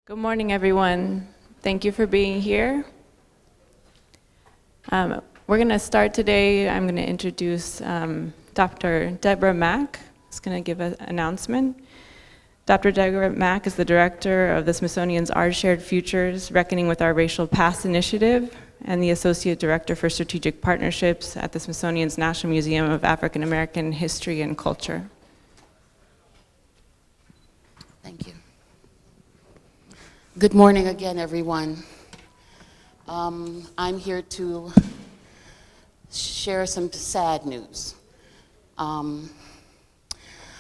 Good morning, everyone. Thank you for being here. We're going to start today. I'm going to introduce Dr. Deborah Mack. Who's going to give an announcement. Dr. Deborah Mack is the director of the Smithsonian's Our Shared Futures, Reckoning with Our Racial Past initiative, and the associate director for strategic partnerships at the Smithsonian's National Museum of African American History and Culture. Thank you. Good morning again, everyone. I'm here to share some sad news. I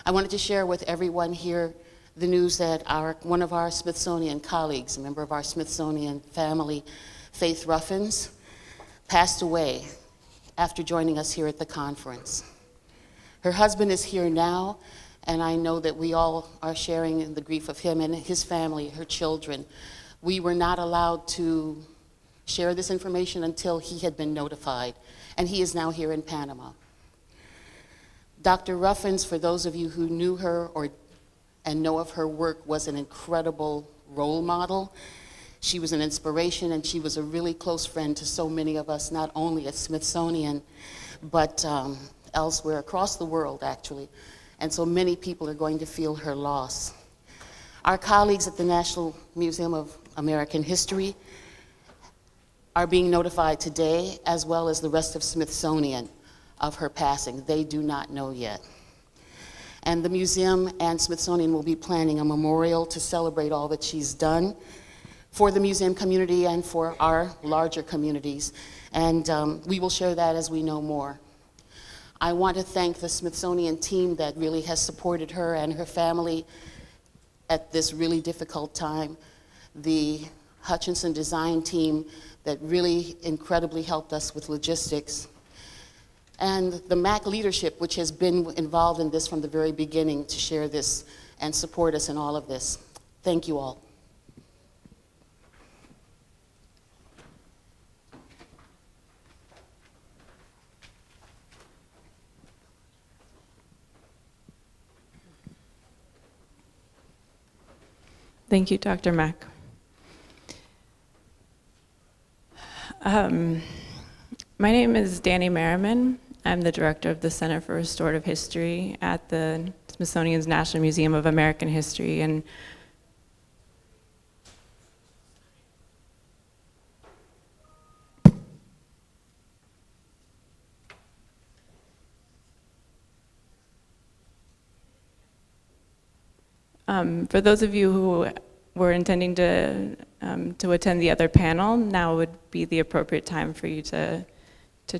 wanted to share with everyone here the news that one of our Smithsonian colleagues, a member of our Smithsonian family, Fath Ruffins, passed away after joining us here at the conference. Her husband is here now, and I know that we all are sharing in the grief of him and his family, her children. We were not allowed to share this information until he had been notified, and he is now here in Panama. Dr. Ruffins, for those of you who knew her and know of her work, was an incredible role model. She was an inspiration, and she was a really close friend to so many of us, not only at Smithsonian, but elsewhere across the world, actually. And so many people are going to feel her loss. Our colleagues at the National Museum of American History are being notified today, as well as the rest of Smithsonian, of her passing. They do not know yet. And the museum and Smithsonian will be planning a memorial to celebrate all that she's done for the museum community and for our larger communities. And we will share that as we know more. I want to thank the Smithsonian team that really has supported her and her family at this really difficult time. The Hutchinson design team that really incredibly helped us with logistics. And the MAC leadership, which has been involved in this from the very beginning to share this and support us in all of this. Thank you all. Thank you, Dr. Mack. My name is Dani Merriman. I'm the director of the Center for Restorative History at the Smithsonian's National Museum of American History. And for those of you who were intending to attend the other panel, now would be the appropriate time for you to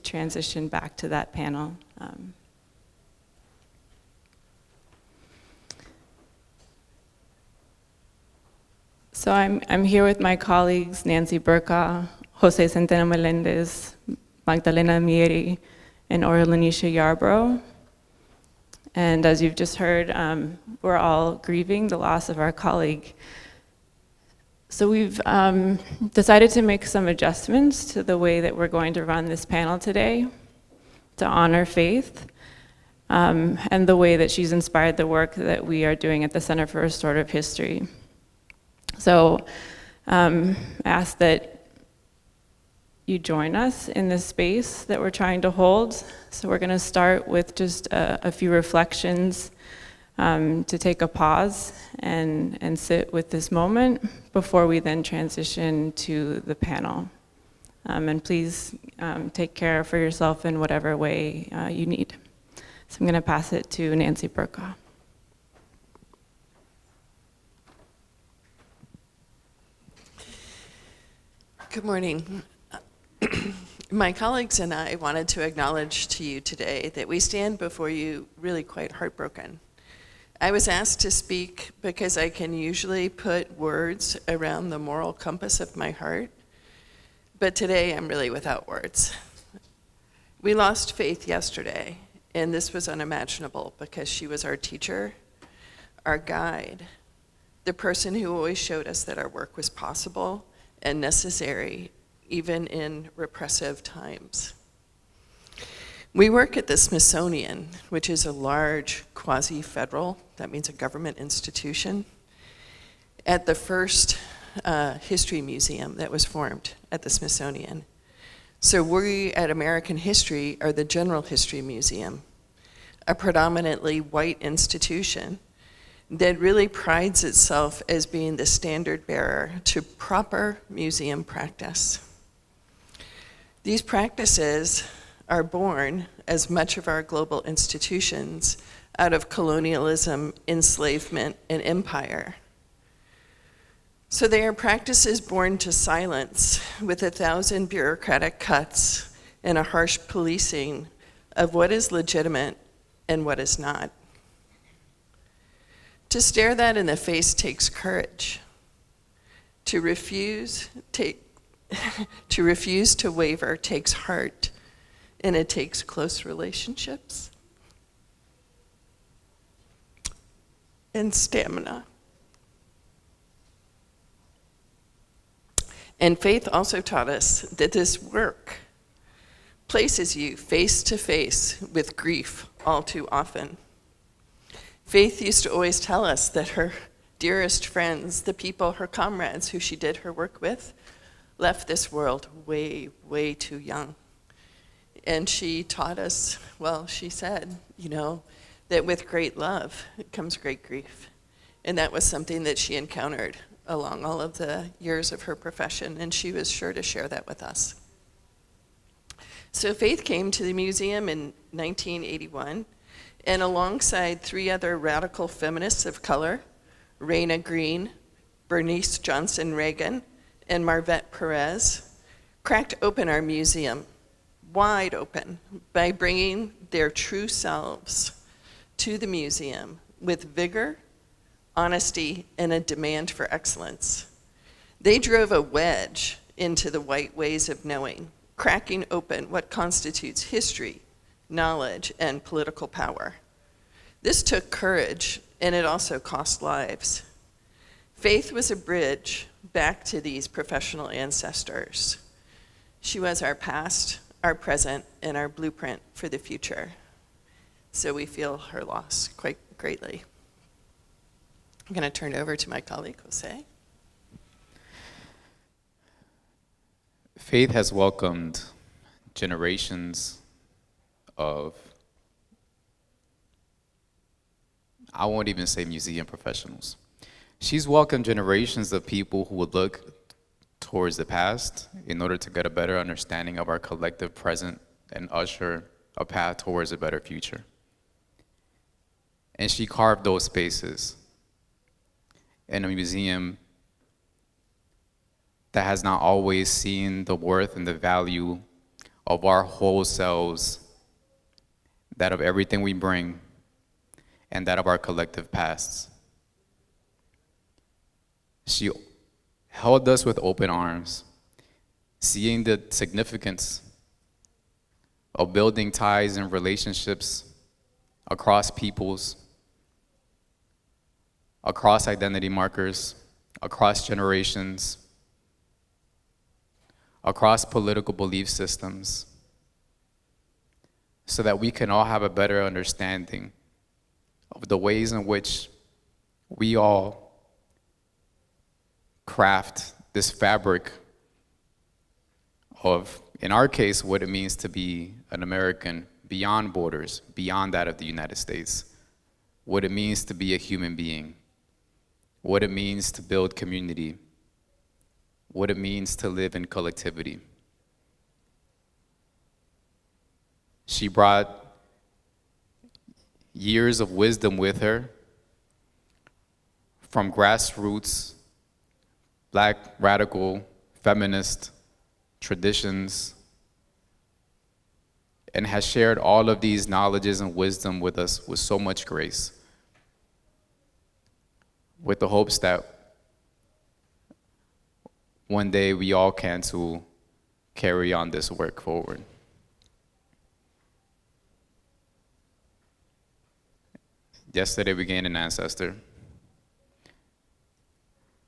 transition back to that panel. So I'm here with my colleagues, Nancy Bercaw, José Centeno-Meléndez, Magdalena Mieri, and Orilonise Yarborough. And as you've just heard, we're all grieving the loss of our colleague. So we've decided to make some adjustments to the way that we're going to run this panel today to honor Fath and the way that she's inspired the work that we are doing at the Center for Restorative History. So I ask that you join us in this space that we're trying to hold. So we're going to start with just a few reflections to take a pause and sit with this moment before we then transition to the panel. And please take care for yourself in whatever way you need. So I'm going to pass it to Nancy Bercaw. Good morning. My colleagues and I wanted to acknowledge to you today that we stand before you really quite heartbroken. I was asked to speak because I can usually put words around the moral compass of my heart, but today I'm really without words. We lost Fath yesterday, and this was unimaginable because she was our teacher, our guide, the person who always showed us that our work was possible and necessary, even in repressive times. We work at the Smithsonian, which is a large quasi-federal, that means a government institution. at the first history museum that was formed at the Smithsonian. So we at American History are the General History Museum, a predominantly white institution that really prides itself as being the standard bearer to proper museum practice. These practices are born, as much of our global institutions, out of colonialism, enslavement, and empire. So they are practices born to silence, with 1,000 bureaucratic cuts and a harsh policing of what is legitimate and what is not. To stare that in the face takes courage. To refuse to waver takes heart, and it takes close relationships and stamina. And Faith also taught us that this work places you face to face with grief all too often. Faith used to always tell us that her dearest friends, the people, her comrades who she did her work with, left this world way, way too young. And she taught us, well, she said, that with great love comes great grief. And that was something that she encountered along all of the years of her profession, and she was sure to share that with us. So Faith came to the museum in 1981, and alongside 3 other radical feminists of color, Raina Green, Bernice Johnson Reagan, and Marvette Perez, cracked open our museum, wide open, by bringing their true selves to the museum with vigor, honesty, and a demand for excellence. They drove a wedge into the white ways of knowing, cracking open what constitutes history, knowledge, and political power. This took courage, and it also cost lives. Faith was a bridge back to these professional ancestors. She was our past, our present, and our blueprint for the future. So we feel her loss quite greatly. I'm going to turn it over to my colleague, José. Faith has welcomed generations of, I won't even say museum professionals. She's welcomed generations of people who would look towards the past in order to get a better understanding of our collective present and usher a path towards a better future. And she carved those spaces in a museum that has not always seen the worth and the value of our whole selves, that of everything we bring, and that of our collective pasts. She held us with open arms, seeing the significance of building ties and relationships across peoples, across identity markers, across generations, across political belief systems, so that we can all have a better understanding of the ways in which we all craft this fabric of, in our case, what it means to be an American beyond borders, beyond that of the United States, what it means to be a human being, what it means to build community, what it means to live in collectivity. She brought years of wisdom with her from grassroots, Black radical feminist traditions, and has shared all of these knowledges and wisdom with us with so much grace, with the hopes that one day we all can too carry on this work forward. Yesterday we gained an ancestor,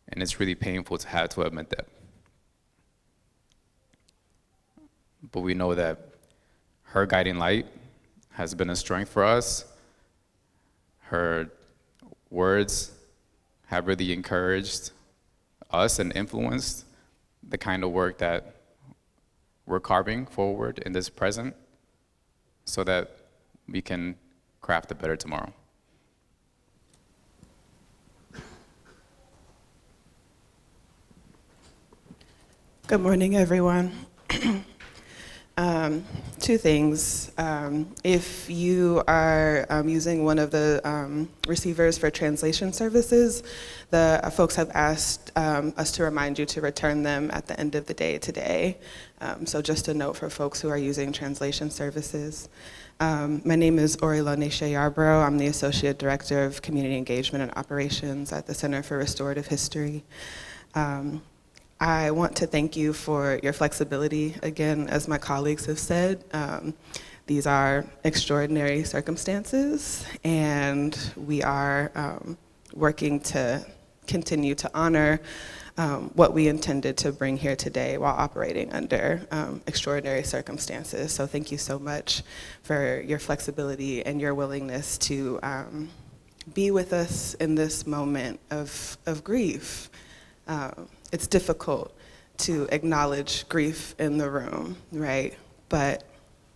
and it's really painful to have to admit that. But we know that her guiding light has been a strength for us. Her words have really encouraged us and influenced the kind of work that we're carving forward in this present so that we can craft a better tomorrow. Good morning, everyone. Two things. If you are using one of the receivers for translation services, the folks have asked us to remind you to return them at the end of the day today. So just a note for folks who are using translation services. My name is Orilonise Yarborough. I'm the Associate Director of Community Engagement and Operations at the Center for Restorative History. I want to thank you for your flexibility. Again, as my colleagues have said, these are extraordinary circumstances, and we are working to continue to honor what we intended to bring here today while operating under extraordinary circumstances. So thank you so much for your flexibility and your willingness to be with us in this moment of grief. It's difficult to acknowledge grief in the room, right? But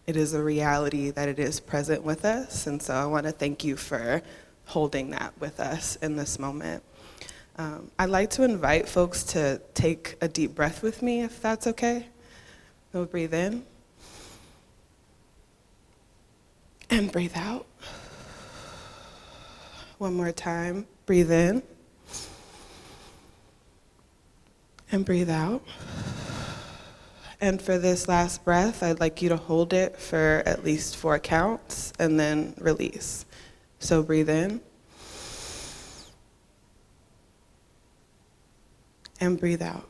it is a reality that it is present with us, and so I want to thank you for holding that with us in this moment. I'd like to invite folks to take a deep breath with me, if that's okay. We'll breathe in and breathe out. One more time, breathe in. And breathe out. And for this last breath, I'd like you to hold it for at least 4 counts and then release. So breathe in. And breathe out.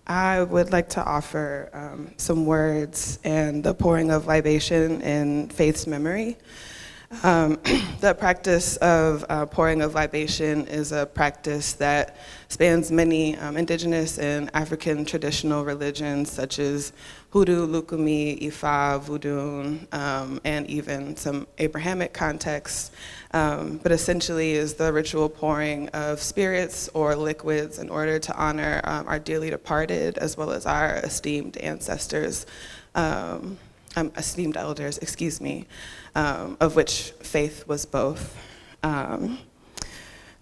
I would like to offer some words and the pouring of libation in Faith's memory. The practice of pouring of libation is a practice that spans many indigenous and African traditional religions such as Hoodoo, Lukumi, Ifa, Voodoo, and even some Abrahamic contexts, but essentially is the ritual pouring of spirits or liquids in order to honor our dearly departed as well as our esteemed ancestors, esteemed elders, of which Faith was both.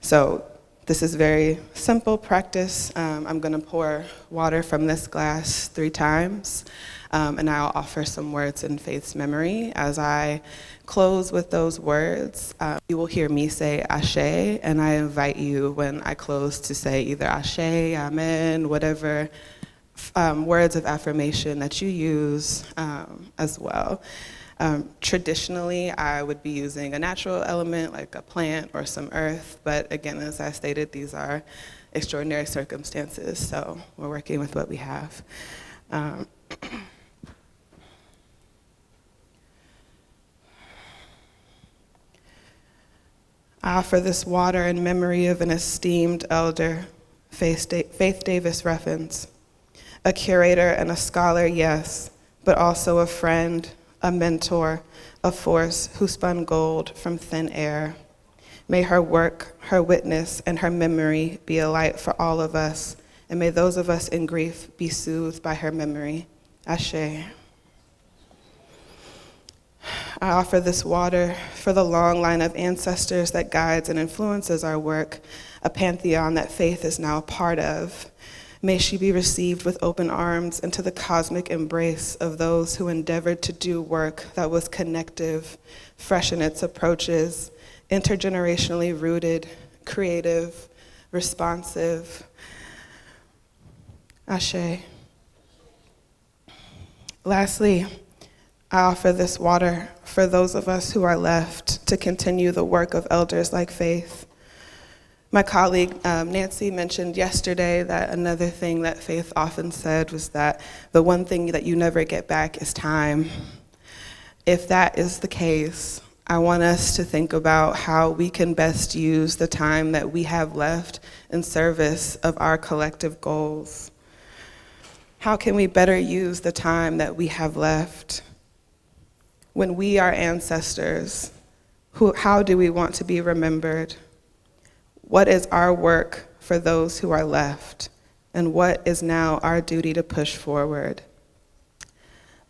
So this is very simple practice. I'm gonna pour water from this glass 3 times, and I'll offer some words in Faith's memory. As I close with those words, you will hear me say Ashe, and I invite you when I close to say either Ashe, Amen, whatever words of affirmation that you use as well. Traditionally, I would be using a natural element like a plant or some earth, but again, as I stated, these are extraordinary circumstances, so we're working with what we have. I offer this water in memory of an esteemed elder, Fath Davis Ruffins, a curator and a scholar, yes, but also a friend, a mentor, a force who spun gold from thin air. May her work, her witness, and her memory be a light for all of us, and may those of us in grief be soothed by her memory. Ashe. I offer this water for the long line of ancestors that guides and influences our work, a pantheon that Faith is now a part of. May she be received with open arms into the cosmic embrace of those who endeavored to do work that was connective, fresh in its approaches, intergenerationally rooted, creative, responsive. Ashe. Lastly, I offer this water for those of us who are left to continue the work of elders like Faith. My colleague Nancy mentioned yesterday that another thing that Faith often said was that the one thing that you never get back is time. If that is the case, I want us to think about how we can best use the time that we have left in service of our collective goals. How can we better use the time that we have left when we are ancestors How do we want to be remembered? What is our work for those who are left? And what is now our duty to push forward?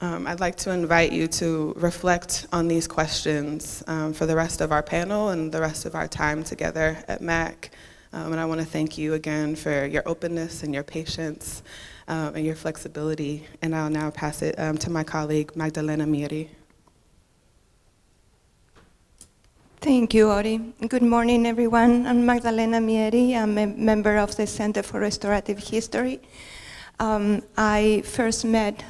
I'd like to invite you to reflect on these questions for the rest of our panel and the rest of our time together at MAC. And I want to thank you again for your openness and your patience and your flexibility. And I'll now pass it to my colleague, Magdalena Mieri. Thank you, Ori. Good morning, everyone. I'm Magdalena Mieri. I'm a member of the Center for Restorative History. I first met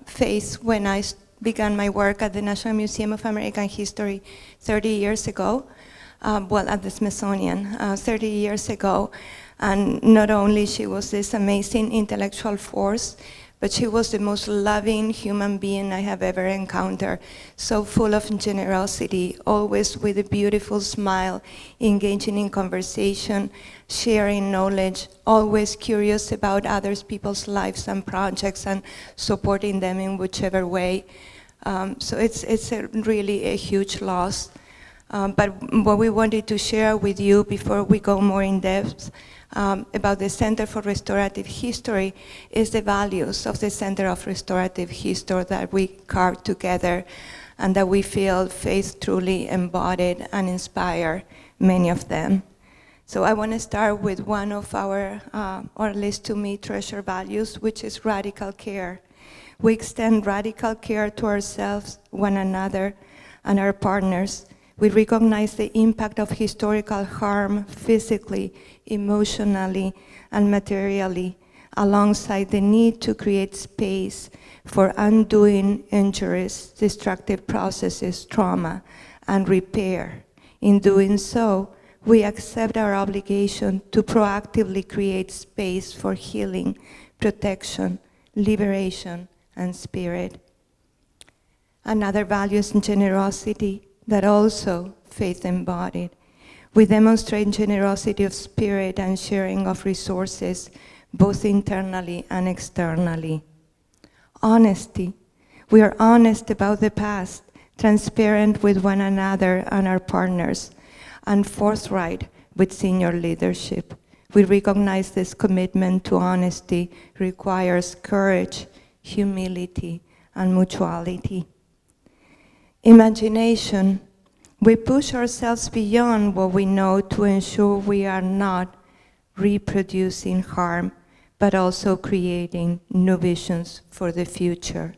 Fath when I began my work at the National Museum of American History 30 years ago, at the Smithsonian 30 years ago. And not only she was this amazing intellectual force, but she was the most loving human being I have ever encountered, so full of generosity, always with a beautiful smile, engaging in conversation, sharing knowledge, always curious about other people's lives and projects and supporting them in whichever way. So it's really a huge loss. But what we wanted to share with you before we go more in depth about the Center for Restorative History is the values of the Center of Restorative History that we carved together and that we feel Fath truly embodied and inspired many of them. So I want to start with one of our, or at least to me, treasure values, which is radical care. We extend radical care to ourselves, one another, and our partners. We recognize the impact of historical harm physically, emotionally, and materially, alongside the need to create space for undoing injuries, destructive processes, trauma, and repair. In doing so, we accept our obligation to proactively create space for healing, protection, liberation, and spirit. Another value is generosity that also Fath embodied. We demonstrate generosity of spirit and sharing of resources, both internally and externally. Honesty. We are honest about the past, transparent with one another and our partners, and forthright with senior leadership. We recognize this commitment to honesty requires courage, humility, and mutuality. Imagination. We push ourselves beyond what we know to ensure we are not reproducing harm, but also creating new visions for the future.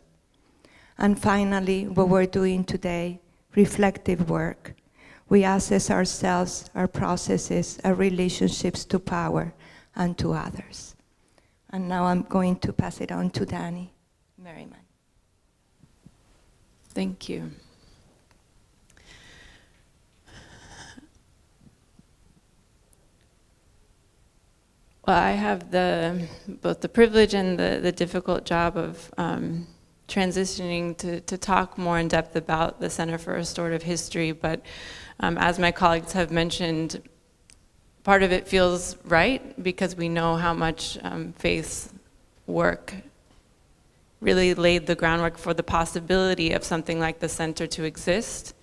And finally, what we're doing today, reflective work. We assess ourselves, our processes, our relationships to power and to others. And now I'm going to pass it on to Dani Merriman. Thank you. Well, I have both the privilege and the difficult job of transitioning to talk more in depth about the Center for Restorative History, but as my colleagues have mentioned, part of it feels right because we know how much Fath's work really laid the groundwork for the possibility of something like the center to exist.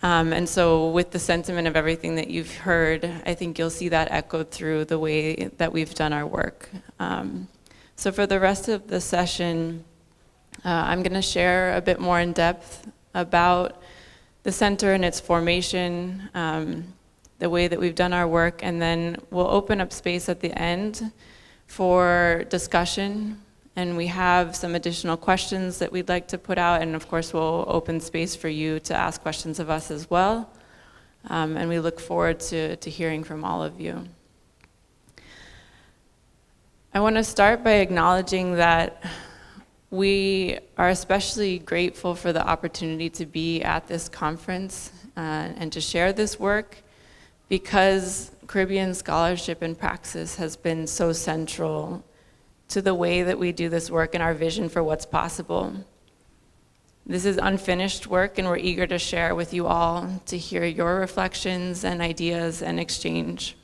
And so with the sentiment of everything that you've heard, I think you'll see that echoed through the way that we've done our work. So for the rest of the session, I'm going to share a bit more in depth about the center and its formation, the way that we've done our work, and then we'll open up space at the end for discussion. And we have some additional questions that we'd like to put out, and of course we'll open space for you to ask questions of us as well. And we look forward to hearing from all of you. I want to start by acknowledging that we are especially grateful for the opportunity to be at this conference and to share this work because Caribbean scholarship and praxis has been so central to the way that we do this work and our vision for what's possible. This is unfinished work, and we're eager to share with you all to hear your reflections and ideas and exchange.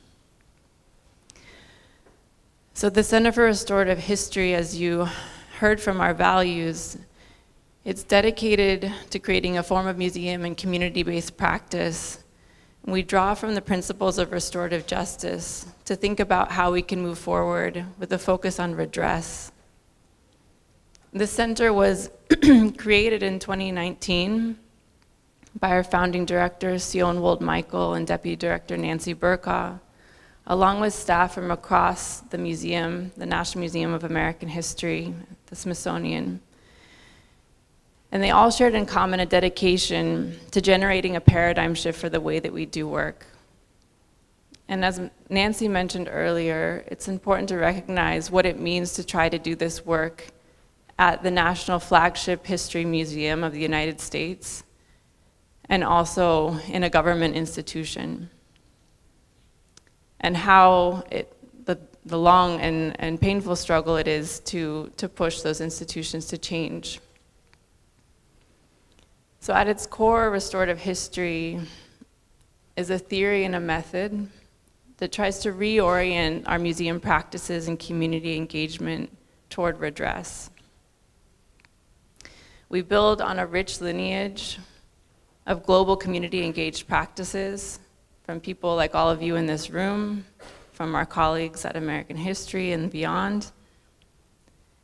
So the Center for Restorative History, as you heard from our values, It's dedicated to creating a form of museum and community-based practice. We draw from the principles of restorative justice to think about how we can move forward with a focus on redress. The center was created in 2019 by our founding directors, Sion Wold-Michael and Deputy Director Nancy Bercaw, along with staff from across the museum, the National Museum of American History, the Smithsonian. And they all shared in common a dedication to generating a paradigm shift for the way that we do work. And as Nancy mentioned earlier, it's important to recognize what it means to try to do this work at the National Flagship History Museum of the United States, and also in a government institution. And how the long and painful struggle it is to push those institutions to change. So at its core, restorative history is a theory and a method that tries to reorient our museum practices and community engagement toward redress. We build on a rich lineage of global community engaged practices from people like all of you in this room, from our colleagues at American History and beyond.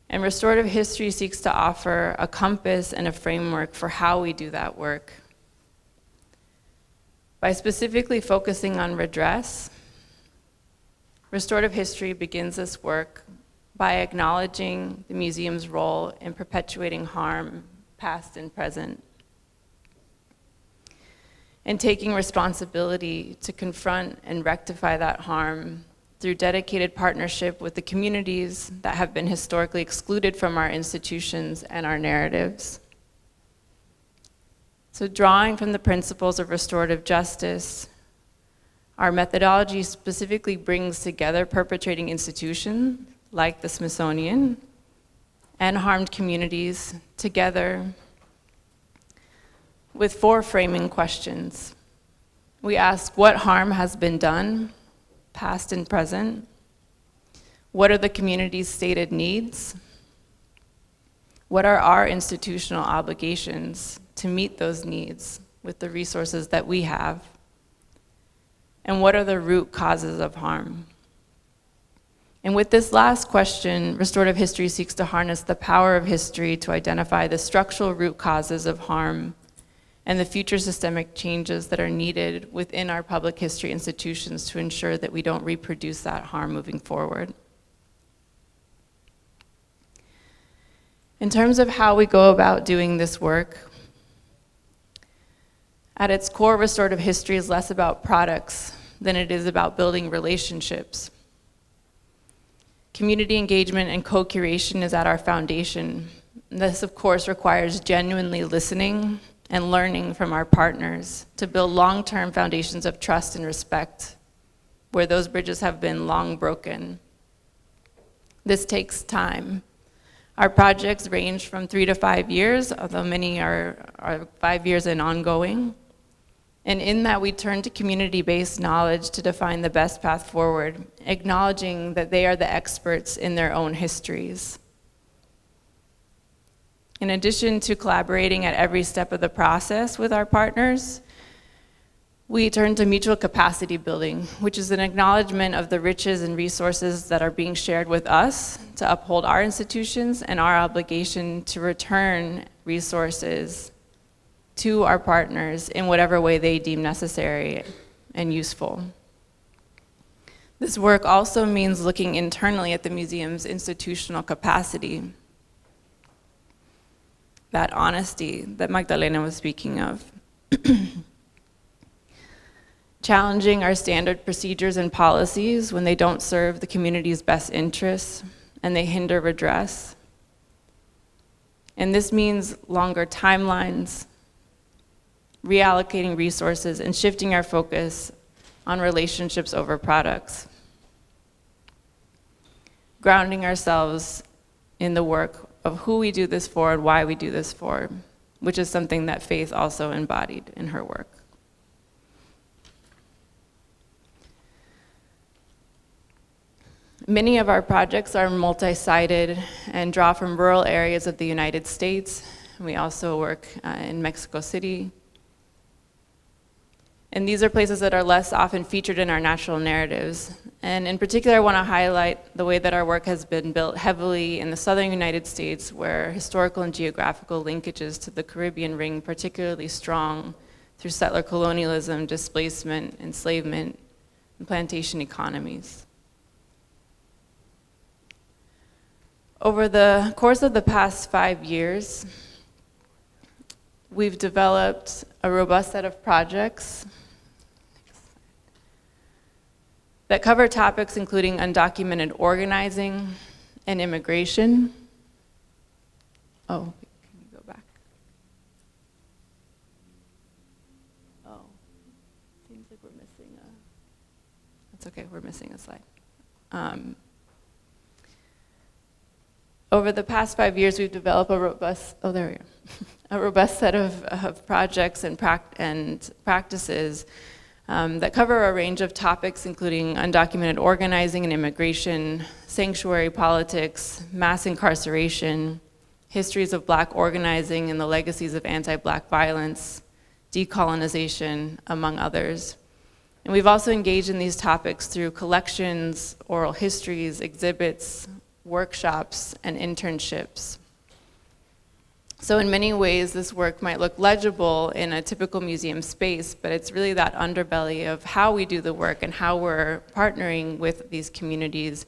And restorative history seeks to offer a compass and a framework for how we do that work. By specifically focusing on redress, restorative history begins this work by acknowledging the museum's role in perpetuating harm, past and present, and taking responsibility to confront and rectify that harm through dedicated partnership with the communities that have been historically excluded from our institutions and our narratives. So drawing from the principles of restorative justice, our methodology specifically brings together perpetrating institutions like the Smithsonian and harmed communities together with 4 framing questions. We ask, what harm has been done, past and present? What are the community's stated needs? What are our institutional obligations to meet those needs with the resources that we have? And what are the root causes of harm? And with this last question, restorative history seeks to harness the power of history to identify the structural root causes of harm and the future systemic changes that are needed within our public history institutions to ensure that we don't reproduce that harm moving forward. In terms of how we go about doing this work, at its core, restorative history is less about products than it is about building relationships. Community engagement and co-curation is at our foundation. This, of course, requires genuinely listening and learning from our partners to build long-term foundations of trust and respect where those bridges have been long broken. This takes time. Our projects range from 3 to 5 years, although many are 5 years and ongoing. And in that, we turn to community-based knowledge to define the best path forward, acknowledging that they are the experts in their own histories. In addition to collaborating at every step of the process with our partners, we turn to mutual capacity building, which is an acknowledgement of the riches and resources that are being shared with us to uphold our institutions and our obligation to return resources to our partners in whatever way they deem necessary and useful. This work also means looking internally at the museum's institutional capacity, that honesty that Magdalena was speaking of. Challenging our standard procedures and policies when they don't serve the community's best interests and they hinder redress. And this means longer timelines, reallocating resources, and shifting our focus on relationships over products. Grounding ourselves in the work of who we do this for and why we do this for, which is something that Faith also embodied in her work. Many of our projects are multi-sited and draw from rural areas of the United States We also work in Mexico City. And these are places that are less often featured in our national narratives. And in particular, I want to highlight the way that our work has been built heavily in the southern United States, where historical and geographical linkages to the Caribbean ring particularly strong through settler colonialism, displacement, enslavement, and plantation economies. Over the course of the past 5 years, we've developed a robust set of projects that cover topics including undocumented organizing and immigration. Oh, can you go back? Oh, seems like we're missing a, that's okay, we're missing a slide. Over the past 5 years, we've developed a robust, oh, there we go, a robust set of projects and practices that cover a range of topics, including undocumented organizing and immigration, sanctuary politics, mass incarceration, histories of Black organizing and the legacies of anti-Black violence, decolonization, among others. And we've also engaged in these topics through collections, oral histories, exhibits, workshops, and internships. So in many ways, this work might look legible in a typical museum space, but it's really that underbelly of how we do the work and how we're partnering with these communities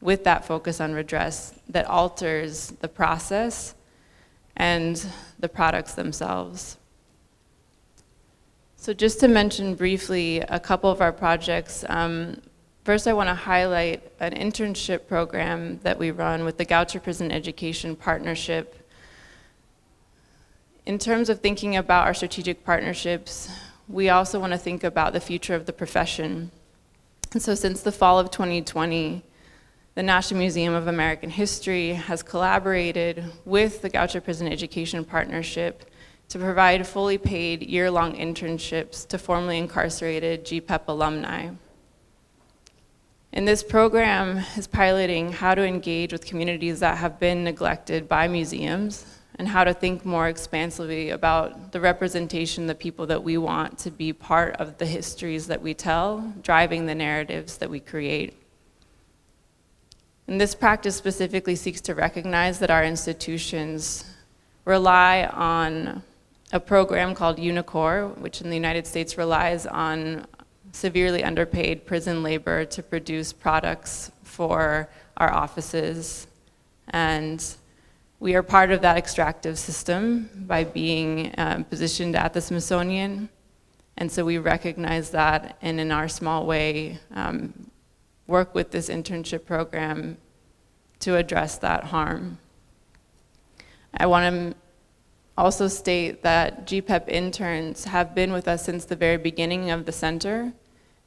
with that focus on redress that alters the process and the products themselves. So just to mention briefly a couple of our projects, first, I want to highlight an internship program that we run with the Goucher Prison Education Partnership. In terms of thinking about our strategic partnerships, we also want to think about the future of the profession. And so since the fall of 2020, the National Museum of American History has collaborated with the Goucher Prison Education Partnership to provide fully paid year-long internships to formerly incarcerated GPEP alumni. And this program is piloting how to engage with communities that have been neglected by museums and how to think more expansively about the representation of the people that we want to be part of the histories that we tell, driving the narratives that we create. And this practice specifically seeks to recognize that our institutions rely on a program called UNICOR, which in the United States relies on severely underpaid prison labor to produce products for our offices. And we are part of that extractive system by being positioned at the Smithsonian. And so we recognize that and in our small way, work with this internship program to address that harm. I want to also state that GPEP interns have been with us since the very beginning of the center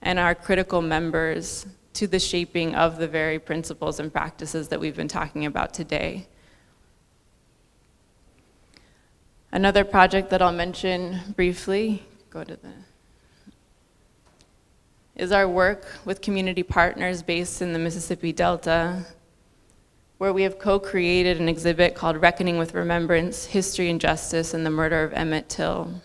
and are critical members to the shaping of the very principles and practices that we've been talking about today. Another project that I'll mention briefly, is our work with community partners based in the Mississippi Delta, where we have co-created an exhibit called Reckoning with Remembrance, History and Justice and the Murder of Emmett Till.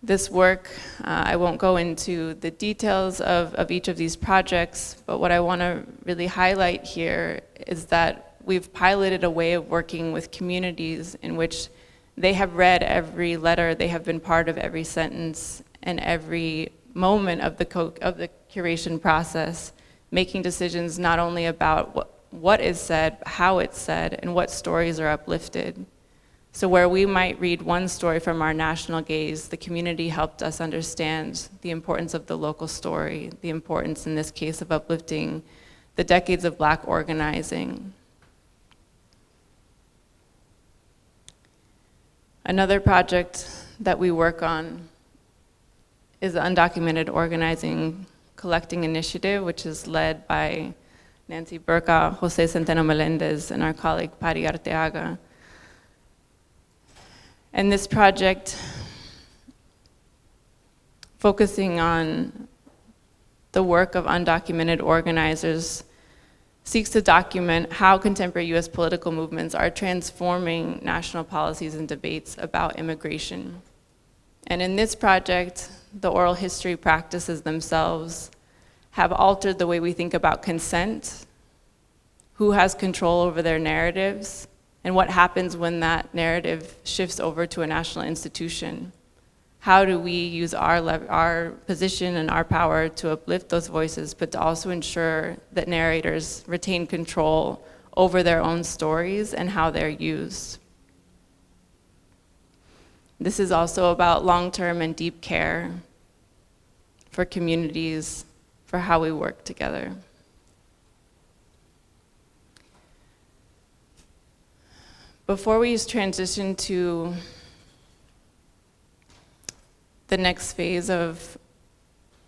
This work, I won't go into the details of each of these projects, but what I want to really highlight here is that we've piloted a way of working with communities in which they have read every letter, they have been part of every sentence and every moment of the curation process, making decisions not only about what is said, how it's said, and what stories are uplifted. So where we might read one story from our national gaze, the community helped us understand the importance of the local story, the importance in this case of uplifting the decades of Black organizing. Another project that we work on is the Undocumented Organizing Collecting Initiative, which is led by Nancy Bercaw, José Centeno-Meléndez, and our colleague Pari Arteaga. And this project, focusing on the work of undocumented organizers, seeks to document how contemporary US political movements are transforming national policies and debates about immigration. And in this project, the oral history practices themselves have altered the way we think about consent, who has control over their narratives, and what happens when that narrative shifts over to a national institution. How do we use our position and our power to uplift those voices, but to also ensure that narrators retain control over their own stories and how they're used? This is also about long-term and deep care for communities, for how we work together. Before we transition to the next phase of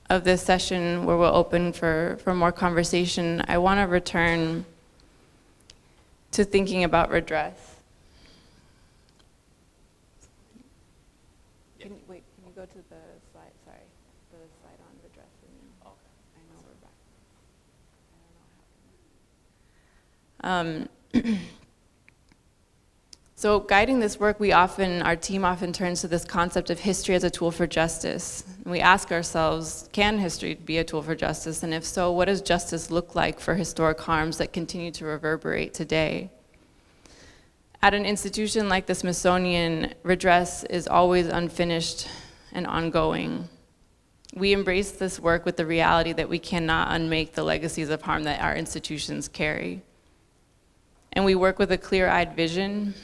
this session, where we'll open for more conversation, I want to return to thinking about redress. Can you go to the slide, sorry, the slide on redress? Okay. I know we're back. So guiding this work, our team often turns to this concept of history as a tool for justice. And we ask ourselves, can history be a tool for justice? And if so, what does justice look like for historic harms that continue to reverberate today? At an institution like the Smithsonian, redress is always unfinished and ongoing. We embrace this work with the reality that we cannot unmake the legacies of harm that our institutions carry. And we work with a clear-eyed vision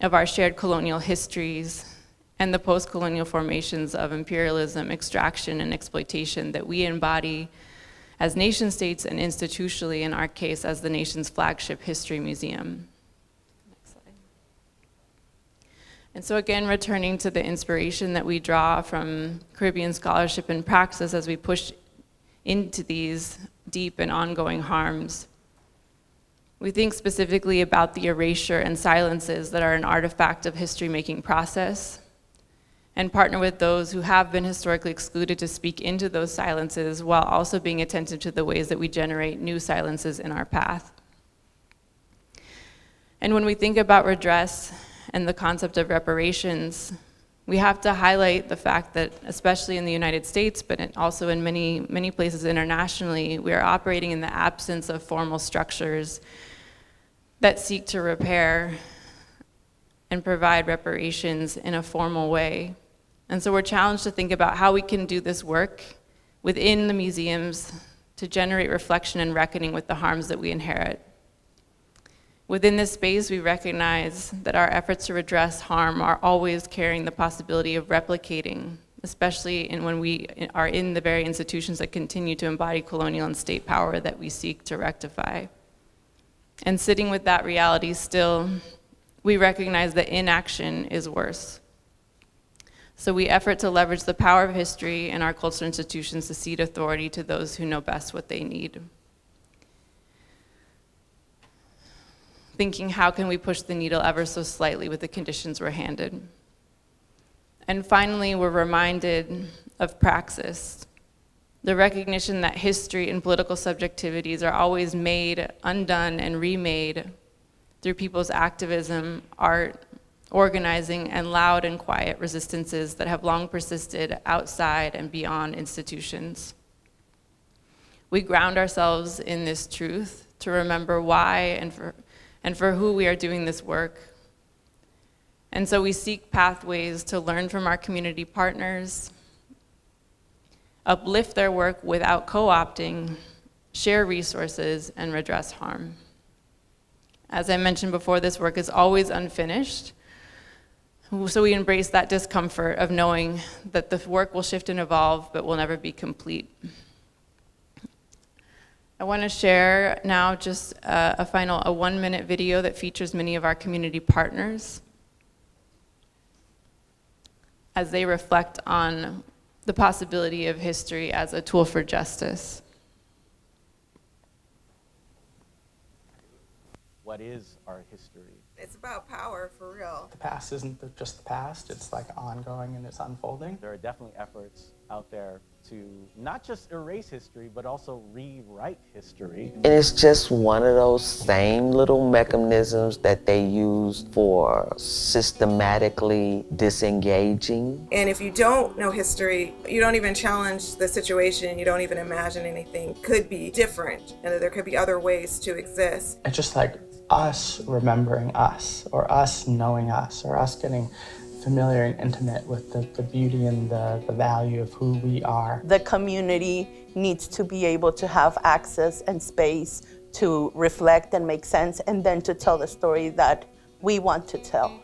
of our shared colonial histories and the post-colonial formations of imperialism, extraction, and exploitation that we embody as nation states and institutionally, in our case, as the nation's flagship history museum. Next slide. And so again, returning to the inspiration that we draw from Caribbean scholarship and praxis as we push into these deep and ongoing harms. We think specifically about the erasure and silences that are an artifact of history-making process, and partner with those who have been historically excluded to speak into those silences while also being attentive to the ways that we generate new silences in our path. And when we think about redress and the concept of reparations, we have to highlight the fact that, especially in the United States, but also in many places internationally, we are operating in the absence of formal structures that seek to repair and provide reparations in a formal way. And so we're challenged to think about how we can do this work within the museums to generate reflection and reckoning with the harms that we inherit. Within this space, we recognize that our efforts to redress harm are always carrying the possibility of replicating, especially when we are in the very institutions that continue to embody colonial and state power that we seek to rectify. And sitting with that reality still, we recognize that inaction is worse. So we effort to leverage the power of history and our cultural institutions to cede authority to those who know best what they need. Thinking, how can we push the needle ever so slightly with the conditions we're handed? And finally, we're reminded of praxis, the recognition that history and political subjectivities are always made, undone, and remade through people's activism, art, organizing, and loud and quiet resistances that have long persisted outside and beyond institutions. We ground ourselves in this truth to remember why and for who we are doing this work. And so we seek pathways to learn from our community partners, uplift their work without co-opting, share resources, and redress harm. As I mentioned before, this work is always unfinished, so we embrace that discomfort of knowing that the work will shift and evolve, but will never be complete. I want to share now just a 1-minute video that features many of our community partners as they reflect on the possibility of history as a tool for justice. What is our history? It's about power, for real. The past isn't just the past, it's like ongoing and it's unfolding. There are definitely efforts out there to not just erase history, but also rewrite history. And it's just one of those same little mechanisms that they use for systematically disengaging. And if you don't know history, you don't even challenge the situation, you don't even imagine anything could be different, and that there could be other ways to exist. It's just like us remembering us, or us knowing us, or us getting familiar and intimate with the beauty and the value of who we are. The community needs to be able to have access and space to reflect and make sense, and then to tell the story that we want to tell.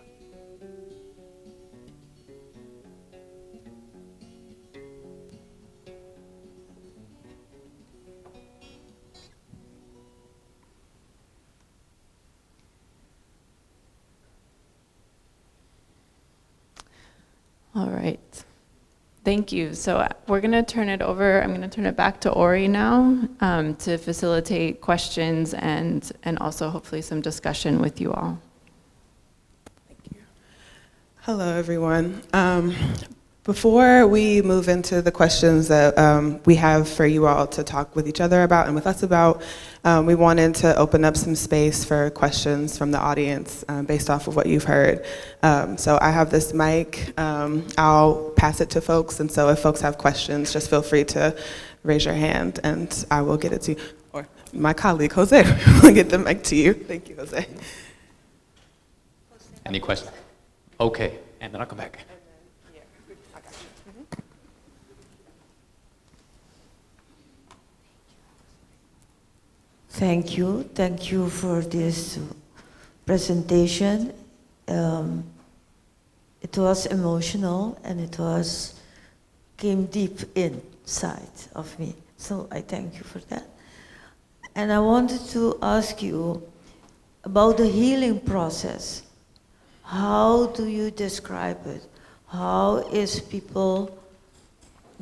All right. Thank you. So we're going to turn it over. I'm going to turn it back to Ori now to facilitate questions and also hopefully some discussion with you all. Thank you. Hello, everyone. Before we move into the questions that we have for you all to talk with each other about and with us about, we wanted to open up some space for questions from the audience based off of what you've heard. So I have this mic. I'll pass it to folks, and so if folks have questions, just feel free to raise your hand, and I will get it to you. Or my colleague, Jose, will get the mic to you. Thank you, Jose. Any questions? Okay, and then I'll come back. Thank you for this presentation. It was emotional and it came deep inside of me. So I thank you for that. And I wanted to ask you about the healing process. How do you describe it? How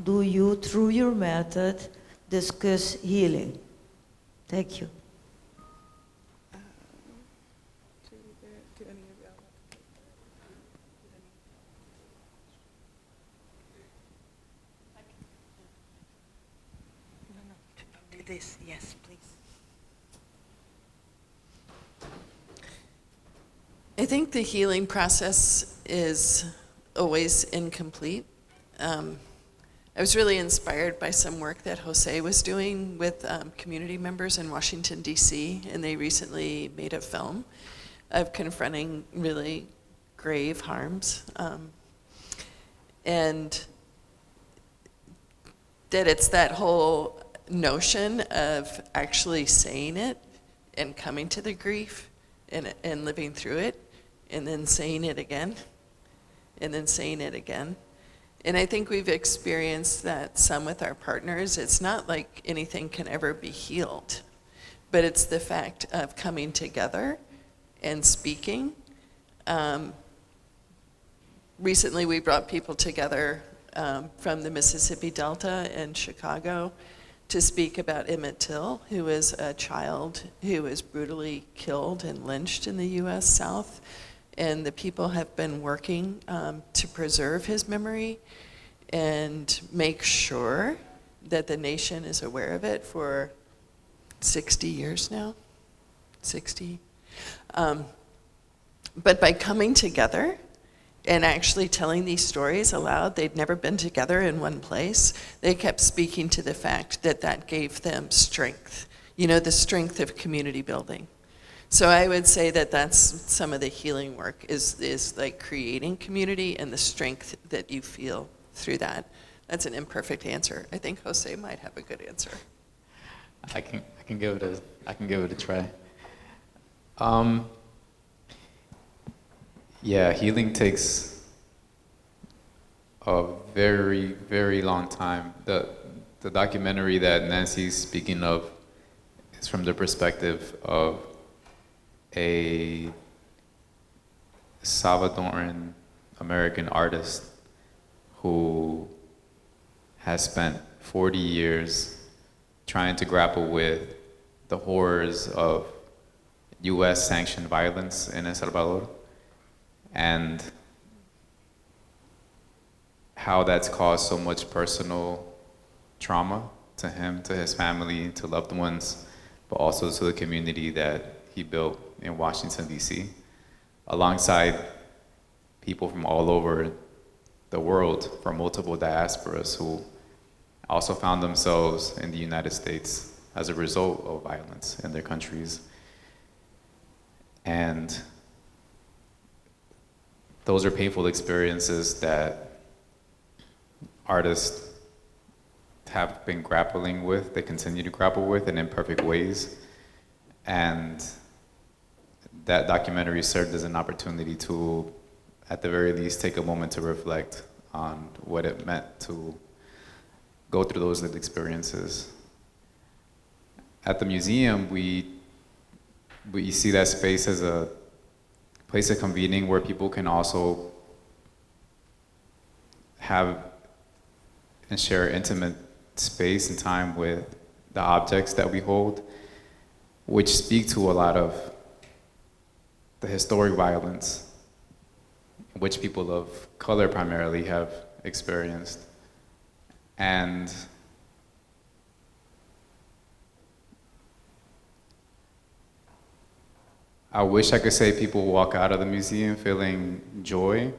do you, through your method, discuss healing? Thank you. Do this, yes, please. I think the healing process is always incomplete. I was really inspired by some work that Jose was doing with community members in Washington, D.C., and they recently made a film of confronting really grave harms. And that it's that whole notion of actually saying it and coming to the grief and living through it, and then saying it again, and then saying it again. And I think we've experienced that some with our partners. It's not like anything can ever be healed, but it's the fact of coming together and speaking. Recently, we brought people together from the Mississippi Delta and Chicago to speak about Emmett Till, who was a child who was brutally killed and lynched in the U.S. South. And the people have been working to preserve his memory and make sure that the nation is aware of it for 60 years now, 60. But by coming together and actually telling these stories aloud, they'd never been together in one place, they kept speaking to the fact that that gave them strength, the strength of community building. So I would say that that's some of the healing work is like creating community and the strength that you feel through that. That's an imperfect answer. I think Jose might have a good answer. I can give it a try. Yeah, healing takes a very, very long time. The documentary that Nancy's speaking of is from the perspective of a Salvadoran American artist who has spent 40 years trying to grapple with the horrors of US sanctioned violence in El Salvador, and how that's caused so much personal trauma to him, to his family, to loved ones, but also to the community that he built in Washington, D.C., alongside people from all over the world, from multiple diasporas, who also found themselves in the United States as a result of violence in their countries. And those are painful experiences that artists have been grappling with, they continue to grapple with in imperfect ways. And that documentary served as an opportunity to, at the very least, take a moment to reflect on what it meant to go through those lived experiences. At the museum, we see that space as a place of convening where people can also have and share intimate space and time with the objects that we hold, which speak to a lot of the historic violence which people of color primarily have experienced. And I wish I could say people walk out of the museum feeling joy.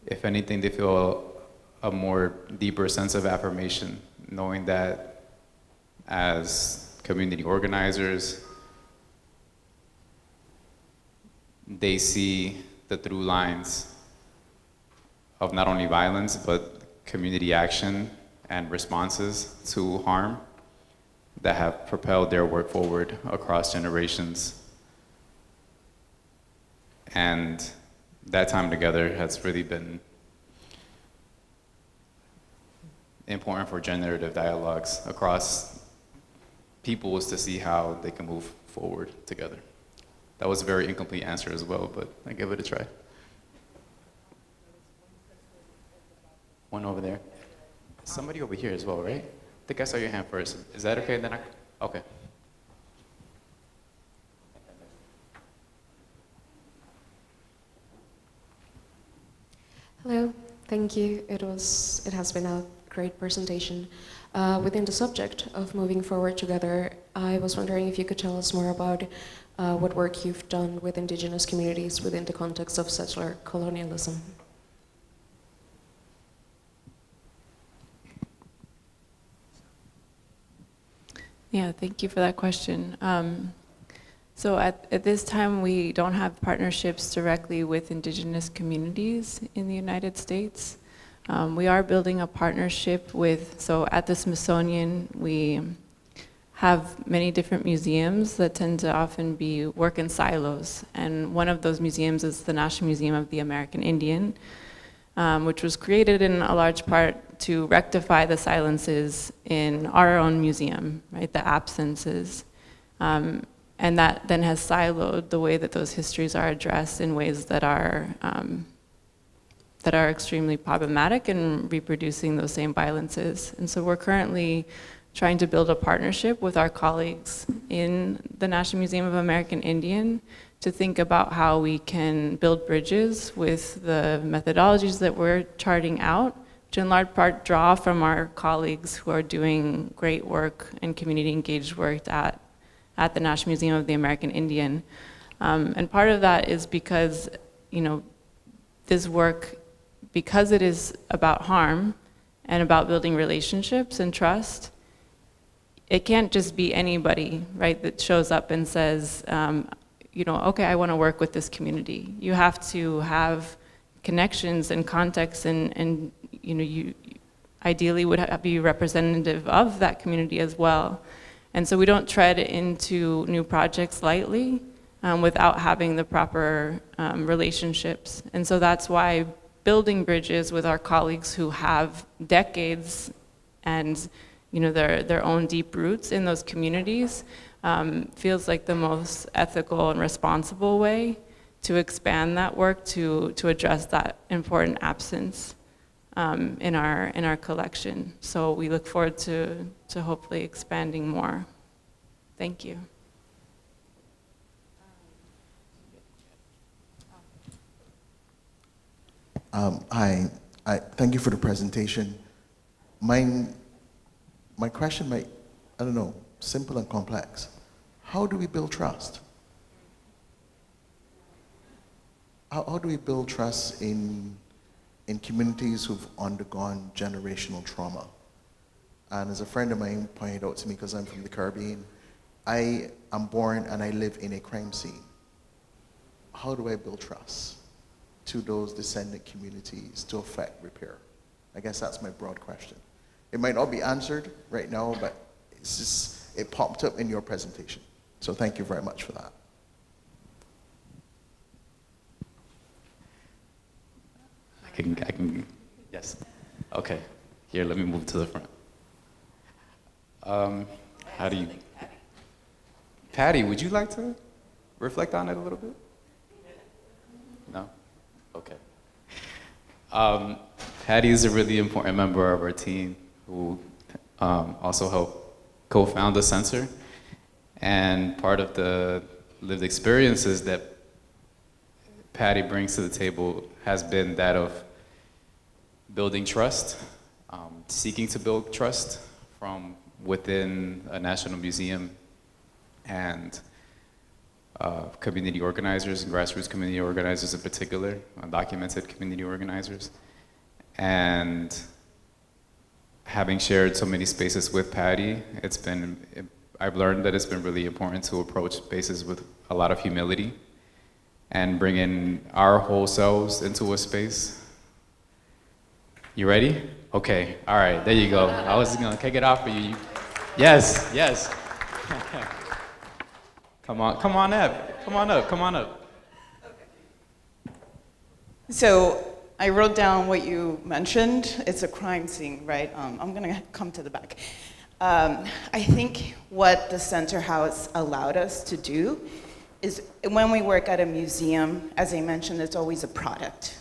If anything, they feel a more deeper sense of affirmation, knowing that as community organizers, they see the through lines of not only violence, but community action and responses to harm that have propelled their work forward across generations. And that time together has really been important for generative dialogues across peoples to see how they can move forward together. That was a very incomplete answer as well, but I give it a try. One over there. Somebody over here as well, right? I think I saw your hand first. Is that okay? Then okay. Hello, thank you. It has been a great presentation. Within the subject of moving forward together, I was wondering if you could tell us more about what work you've done with indigenous communities within the context of settler colonialism. Yeah, thank you for that question. So at this time, we don't have partnerships directly with indigenous communities in the United States. We are building a partnership with, so at the Smithsonian, we have many different museums that tend to often work in silos. And one of those museums is the National Museum of the American Indian, which was created in a large part to rectify the silences in our own museum, right, the absences. And that then has siloed the way that those histories are addressed in ways that are extremely problematic and reproducing those same violences. And so we're currently trying to build a partnership with our colleagues in the National Museum of American Indian to think about how we can build bridges with the methodologies that we're charting out, which in large part draw from our colleagues who are doing great work and community engaged work at the National Museum of the American Indian. And part of that is because, this work, because it is about harm and about building relationships and trust, it can't just be anybody, right, that shows up and says, okay, I want to work with this community. You have to have connections and contexts, and you ideally would be representative of that community as well. And so we don't tread into new projects lightly without having the proper relationships. And so that's why building bridges with our colleagues who have decades and their own deep roots in those communities feels like the most ethical and responsible way to expand that work to address that important absence. in our collection. So we look forward to hopefully expanding more. Thank you. Hi, thank you for the presentation. My question might, I don't know, simple and complex. How do we build trust? How do we build trust in communities who've undergone generational trauma? And as a friend of mine pointed out to me, because I'm from the Caribbean, I am born and I live in a crime scene. How do I build trust to those descendant communities to affect repair? I guess that's my broad question. It might not be answered right now, but it's just, it popped up in your presentation. So thank you very much for that. I can, yes. Okay, here, let me move to the front. How do you, Patty, would you like to reflect on it a little bit? No? Okay. Patty is a really important member of our team who also helped co-found the center. And part of the lived experiences that Patty brings to the table has been that of building trust, seeking to build trust from within a national museum and community organizers, grassroots community organizers in particular, undocumented community organizers. And having shared so many spaces with Patty, I've learned that it's been really important to approach spaces with a lot of humility and bring in our whole selves into a space. You ready? Okay, all right, there you go. I was gonna kick it off for you. Yes, yes. Come on up. So I wrote down what you mentioned. It's a crime scene, right? I'm gonna come to the back. I think what the center has allowed us to do is when we work at a museum, as I mentioned, it's always a product.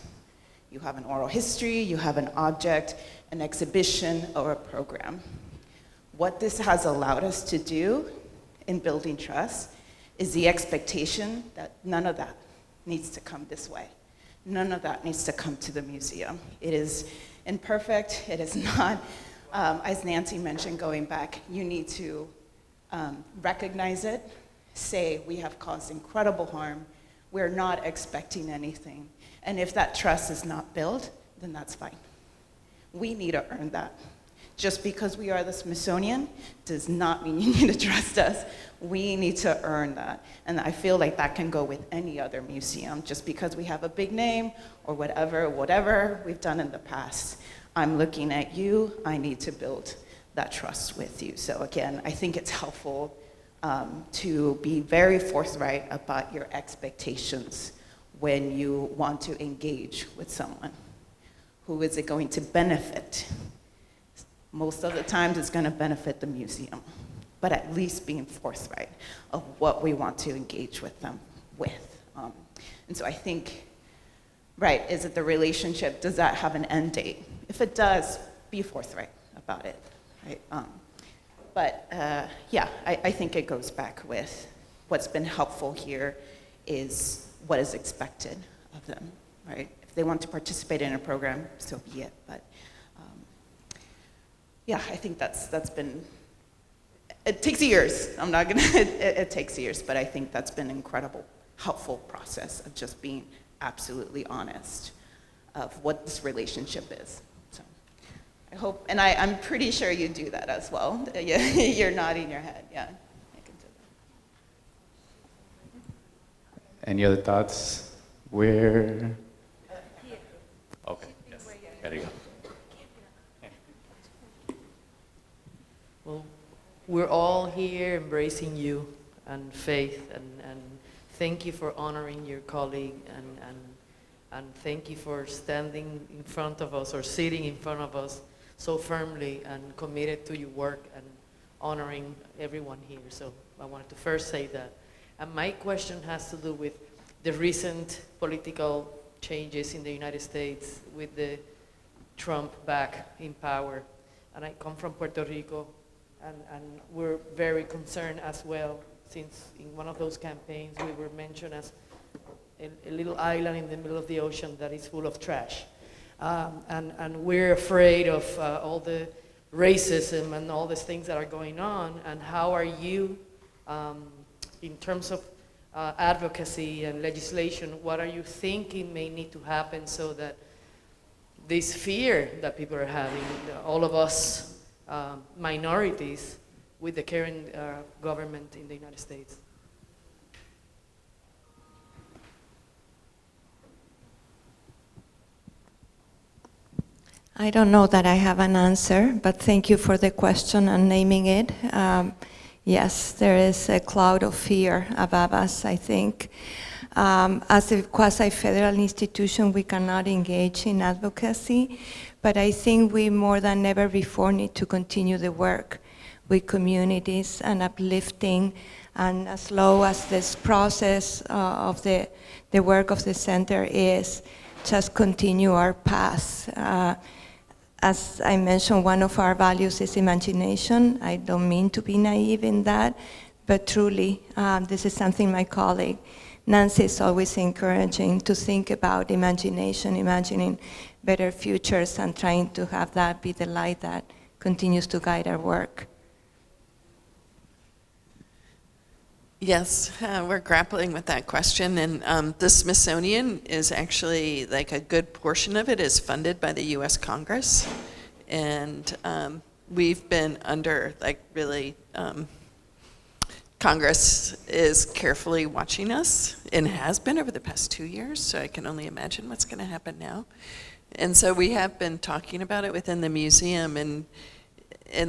You have an oral history, you have an object, an exhibition, or a program. What this has allowed us to do in building trust is the expectation that none of that needs to come this way. None of that needs to come to the museum. It is imperfect, it is not, as Nancy mentioned going back, you need to recognize it, say we have caused incredible harm, we're not expecting anything. And if that trust is not built, then that's fine. We need to earn that. Just because we are the Smithsonian does not mean you need to trust us. We need to earn that. And I feel like that can go with any other museum. Just because we have a big name or whatever we've done in the past, I'm looking at you, I need to build that trust with you. So again, I think it's helpful to be very forthright about your expectations when you want to engage with someone. Who is it going to benefit? Most of the times it's going to benefit the museum, but at least being forthright of what we want to engage with them with. And so I think, right, is it the relationship, does that have an end date? If it does, be forthright about it, right? Yeah, I think it goes back with what's been helpful here is what is expected of them, right? If they want to participate in a program, so be it. But yeah, I think that's been, it takes years. I'm not gonna, it takes years, but I think that's been an incredible, helpful process of just being absolutely honest of what this relationship is. So I hope, and I'm pretty sure you do that as well. You're nodding your head, yeah. Any other thoughts? Where? Okay, yes, there you go. Well, we're all here embracing you and Faith, and thank you for honoring your colleague, and thank you for standing in front of us or sitting in front of us so firmly and committed to your work and honoring everyone here. So I wanted to first say that. And my question has to do with the recent political changes in the United States with the Trump back in power. And I come from Puerto Rico, and we're very concerned as well, since in one of those campaigns we were mentioned as a little island in the middle of the ocean that is full of trash. And we're afraid of all the racism and all these things that are going on, and how are you, in terms of advocacy and legislation, what are you thinking may need to happen so that this fear that people are having, all of us minorities, with the current government in the United States? I don't know that I have an answer, but thank you for the question and naming it. Yes, there is a cloud of fear above us, I think. As a quasi-federal institution, we cannot engage in advocacy, but I think we more than ever before need to continue the work with communities and uplifting, and as low as this process of the work of the center is, just continue our path. As I mentioned, one of our values is imagination. I don't mean to be naive in that, but truly, this is something my colleague Nancy is always encouraging, to think about imagination, imagining better futures, and trying to have that be the light that continues to guide our work. Yes, we're grappling with that question, and the Smithsonian is actually, like, a good portion of it is funded by the U.S. Congress, and we've been under, like, really, Congress is carefully watching us, and has been over the past 2 years, so I can only imagine what's going to happen now. And so we have been talking about it within the museum, and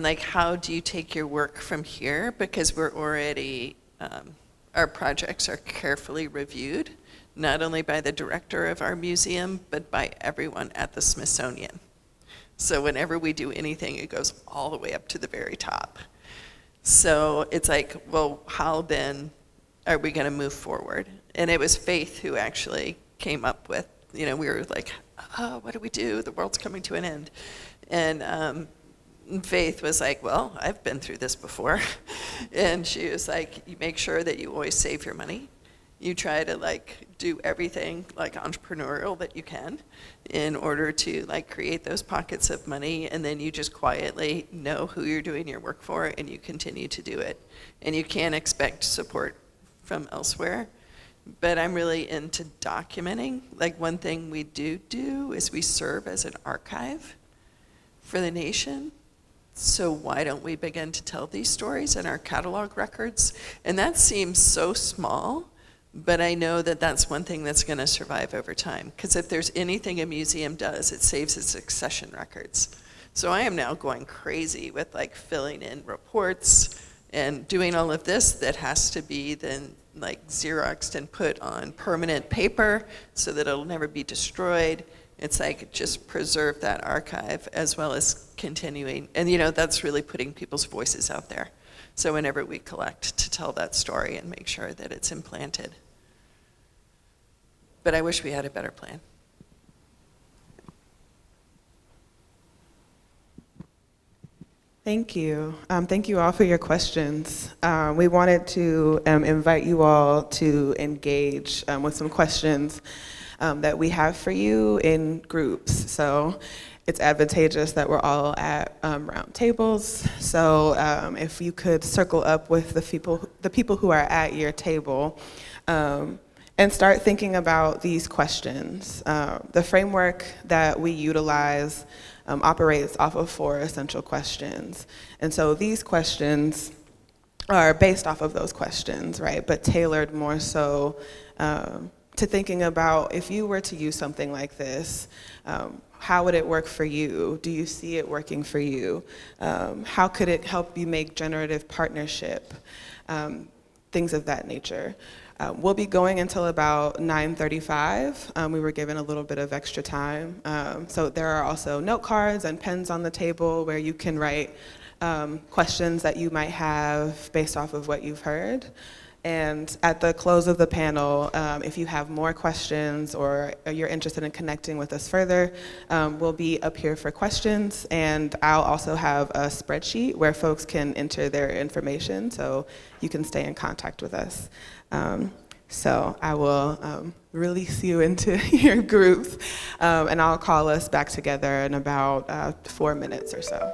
like, how do you take your work from here? Because we're already, our projects are carefully reviewed, not only by the director of our museum, but by everyone at the Smithsonian. So whenever we do anything, it goes all the way up to the very top. So it's like, well, how then are we going to move forward? And it was Faith who actually came up with, we were like, oh, what do we do? The world's coming to an end. And Faith was like, well, I've been through this before. And she was like, you make sure that you always save your money. You try to, like, do everything, like, entrepreneurial that you can in order to, like, create those pockets of money, and then you just quietly know who you're doing your work for, and you continue to do it. And you can't expect support from elsewhere. But I'm really into documenting. Like, one thing we do is we serve as an archive for the nation. So why don't we begin to tell these stories in our catalog records? And that seems so small, but I know that that's one thing that's going to survive over time. Because if there's anything a museum does, it saves its accession records. So I am now going crazy with, like, filling in reports and doing all of this that has to be then, like, Xeroxed and put on permanent paper so that it'll never be destroyed. It's like, just preserve that archive as well as continuing. And that's really putting people's voices out there. So whenever we collect, to tell that story and make sure that it's implanted. But I wish we had a better plan. Thank you. Thank you all for your questions. We wanted to invite you all to engage with some questions that we have for you in groups. So it's advantageous that we're all at round tables. So if you could circle up with the people who are at your table, and start thinking about these questions. The framework that we utilize operates off of 4 essential questions. And so these questions are based off of those questions, right? But tailored more so to thinking about, if you were to use something like this, how would it work for you? Do you see it working for you? How could it help you make generative partnership? Things of that nature. We'll be going until about 9:35. We were given a little bit of extra time. So there are also note cards and pens on the table where you can write questions that you might have based off of what you've heard. And at the close of the panel, if you have more questions or you're interested in connecting with us further, we'll be up here for questions. And I'll also have a spreadsheet where folks can enter their information so you can stay in contact with us. So I will release you into your groups, and I'll call us back together in about 4 minutes or so.